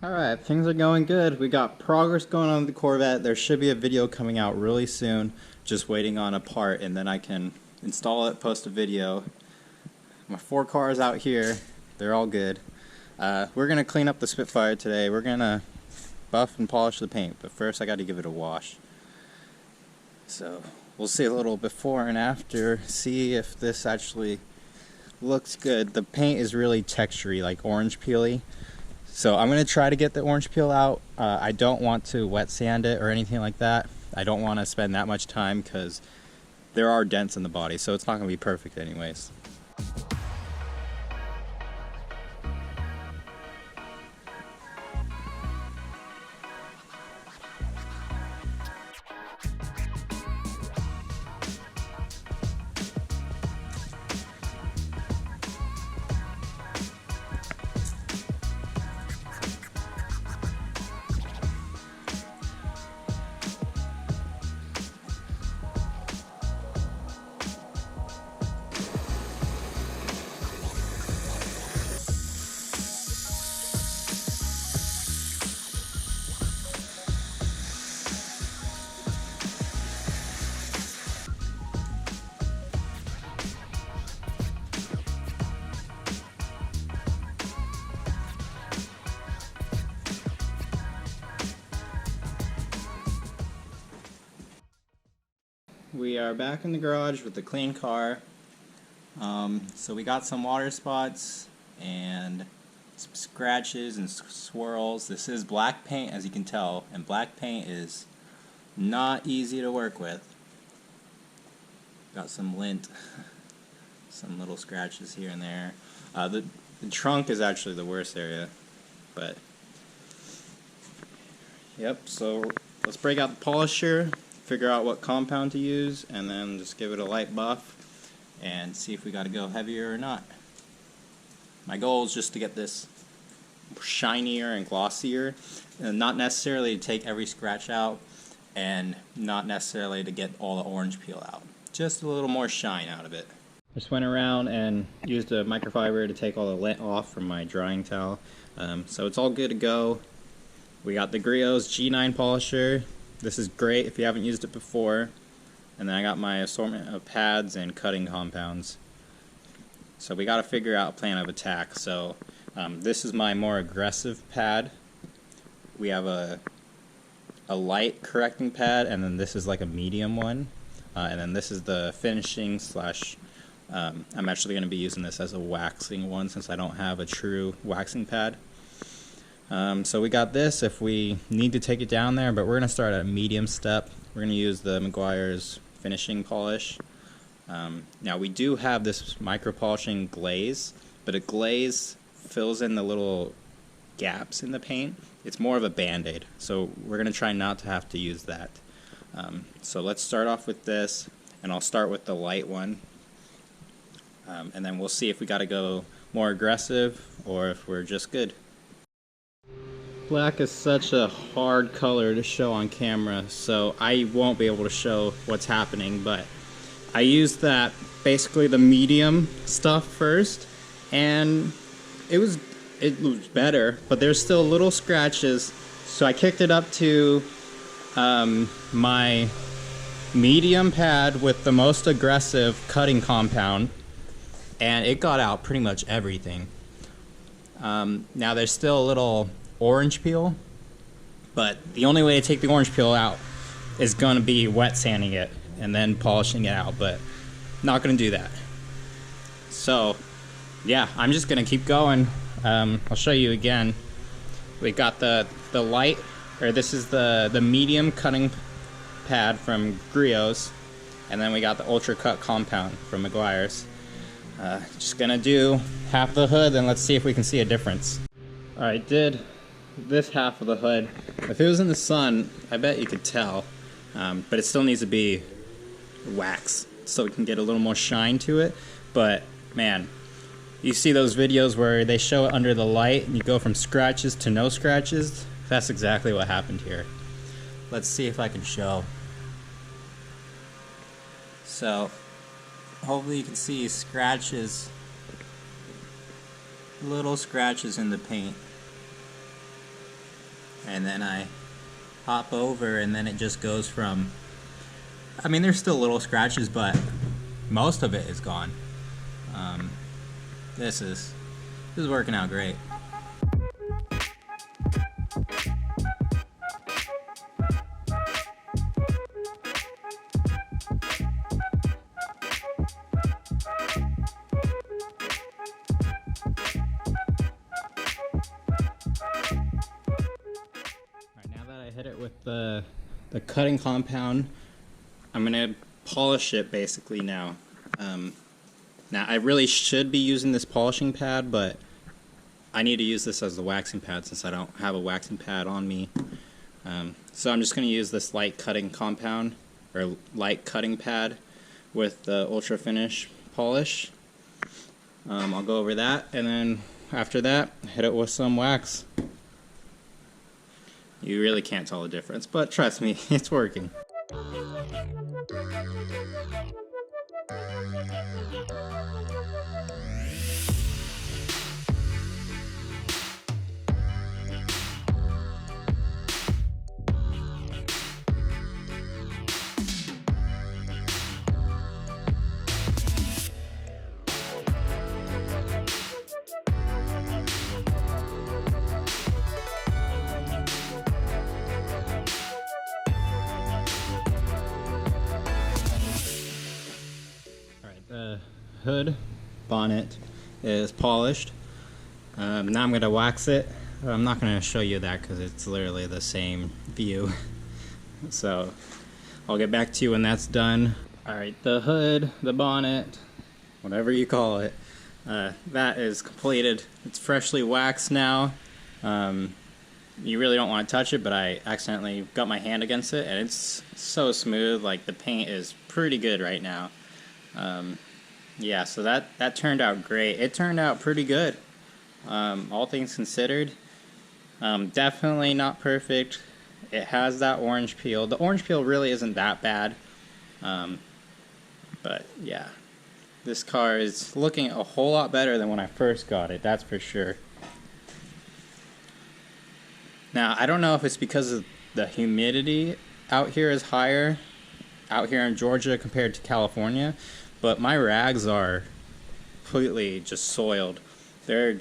Alright, things are going good. We got progress going on with the Corvette. There should be a video coming out really soon. Just waiting on a part, and then I can install it, post a video. My 4 cars out here, they're all good. We're going to clean up the Spitfire today. We're going to buff and polish the paint, but first I got to give it a wash. So we'll see a little before and after, see if this actually looks good. The paint is really textury, like orange peely. So I'm going to try to get the orange peel out. I don't want to wet sand it or anything like that. I don't want to spend that much time because there are dents in the body, so it's not going to be perfect anyways. We are back in the garage with the clean car. So we got some water spots and some scratches and swirls. This is black paint, as you can tell, and black paint is not easy to work with. Got some lint, some little scratches here and there. The trunk is actually the worst area, but yep. So let's break out the polisher, figure out what compound to use, and then just give it a light buff and see if we got to go heavier or not. My goal is just to get this shinier and glossier, and not necessarily to take every scratch out and not necessarily to get all the orange peel out. Just a little more shine out of it. Just went around and used a microfiber to take all the lint off from my drying towel. So it's all good to go. We got the Griot's G9 polisher. This is great if you haven't used it before. And then I got my assortment of pads and cutting compounds. So we got to figure out a plan of attack. So this is my more aggressive pad. We have a light correcting pad, and then this is like a medium one. And then this is the finishing slash, I'm actually going to be using this as a waxing one since I don't have a true waxing pad. So we got this if we need to take it down there, but we're going to start at a medium step. We're going to use the Meguiar's finishing polish. Now we do have this micro polishing glaze, but a glaze fills in the little gaps in the paint. It's more of a band-aid, so we're going to try not to have to use that. So let's start off with this, and I'll start with the light one, and then we'll see if we got to go more aggressive or if we're just good. Black is such a hard color to show on camera, so I won't be able to show what's happening, but I used that, basically the medium stuff first, and it was better, but there's still little scratches, so I kicked it up to my medium pad with the most aggressive cutting compound, and it got out pretty much everything. Now there's still a little orange peel, but the only way to take the orange peel out is going to be wet sanding it and then polishing it out, but not going to do that. So yeah, I'm just going to keep going. I'll show you again. We got the light, or this is the medium cutting pad from Griot's, and then we got the ultra cut compound from Meguiar's. Just going to do half the hood, and let's see if we can see a difference. Alright, did this half of the hood. If it was in the sun, I bet you could tell, but it still needs to be wax so we can get a little more shine to it. But man, you see those videos where they show it under the light and you go from scratches to no scratches? That's exactly what happened here. Let's see if I can show. So hopefully you can see scratches, little scratches in the paint. and then I hop over, and then it just goes from, I mean, there's still little scratches, but most of it is gone. This is working out great. Now that I hit it with the cutting compound, I'm gonna polish it basically now. Now I really should be using this polishing pad, but I need to use this as the waxing pad since I don't have a waxing pad on me. So I'm just gonna use this light cutting compound, or light cutting pad, with the Ultra Finish polish. I'll go over that, and then after that, hit it with some wax. You really can't tell the difference, but trust me, it's working. The hood bonnet is polished. Now I'm going to wax it. I'm not going to show you that because it's literally the same view. So I'll get back to you when that's done. Alright, the hood, the bonnet, whatever you call it, that is completed. It's freshly waxed now. You really don't want to touch it, but I accidentally got my hand against it, and it's so smooth. Like, the paint is pretty good right now. Yeah, so that turned out great. It turned out pretty good, all things considered. Definitely not perfect. It has that orange peel. The orange peel really isn't that bad. But yeah, this car is looking a whole lot better than when I first got it, that's for sure. Now, I don't know if it's because of the humidity out here is higher out here in Georgia compared to California, but my rags are completely just soiled. They're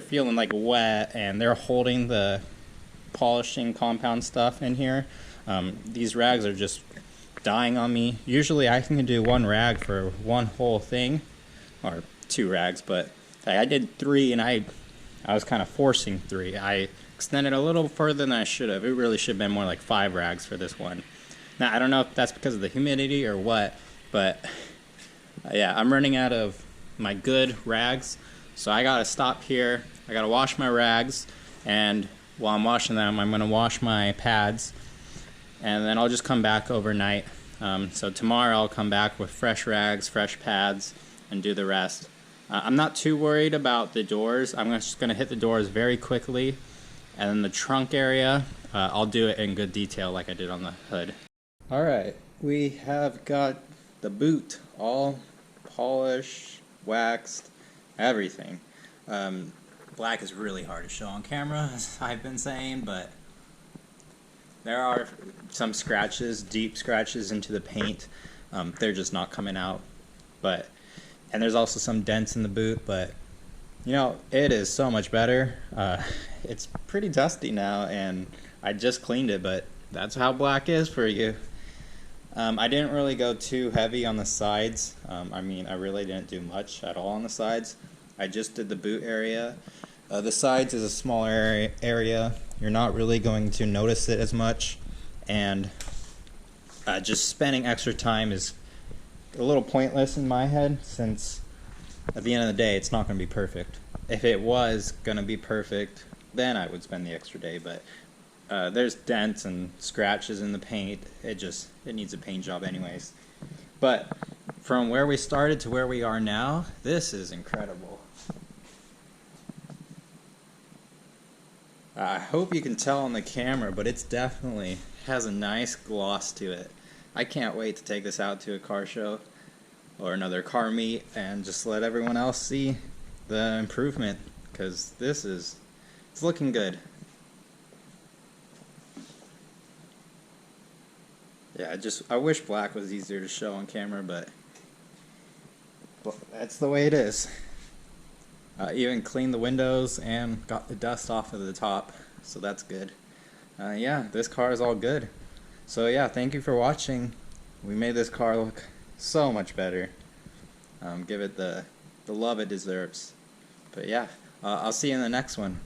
feeling like wet, and they're holding the polishing compound stuff in here. These rags are just dying on me. Usually I can do one rag for one whole thing, or two rags, but I did three, and I was kind of forcing three. I extended a little further than I should have. It really should have been more like 5 rags for this one. Now, I don't know if that's because of the humidity or what, but yeah, I'm running out of my good rags, so I gotta stop here. I gotta wash my rags, and while I'm washing them, I'm gonna wash my pads, and then I'll just come back overnight. So tomorrow I'll come back with fresh rags, fresh pads, and do the rest. I'm not too worried about the doors. I'm just gonna hit the doors very quickly, and then the trunk area, I'll do it in good detail like I did on the hood. Alright, we have got the boot all polished, waxed, everything. Black is really hard to show on camera, as I've been saying, but there are some scratches, deep scratches into the paint. They're just not coming out. And there's also some dents in the boot, but you know, it is so much better. It's pretty dusty now, and I just cleaned it, but that's how black is for you. I didn't really go too heavy on the sides. I mean, I really didn't do much at all on the sides. I just did the boot area. The sides is a smaller area. You're not really going to notice it as much, and just spending extra time is a little pointless in my head, since at the end of the day, it's not going to be perfect. If it was going to be perfect, then I would spend the extra day, but there's dents and scratches in the paint. It needs a paint job anyways. But from where we started to where we are now, this is incredible. I hope you can tell on the camera, but it's definitely has a nice gloss to it. I can't wait to take this out to a car show or another car meet and just let everyone else see the improvement, because it's looking good. Yeah, I wish black was easier to show on camera, but that's the way it is. Even cleaned the windows and got the dust off of the top, so that's good. Yeah, this car is all good. So yeah, thank you for watching. We made this car look so much better. Give it the love it deserves. But yeah, I'll see you in the next one.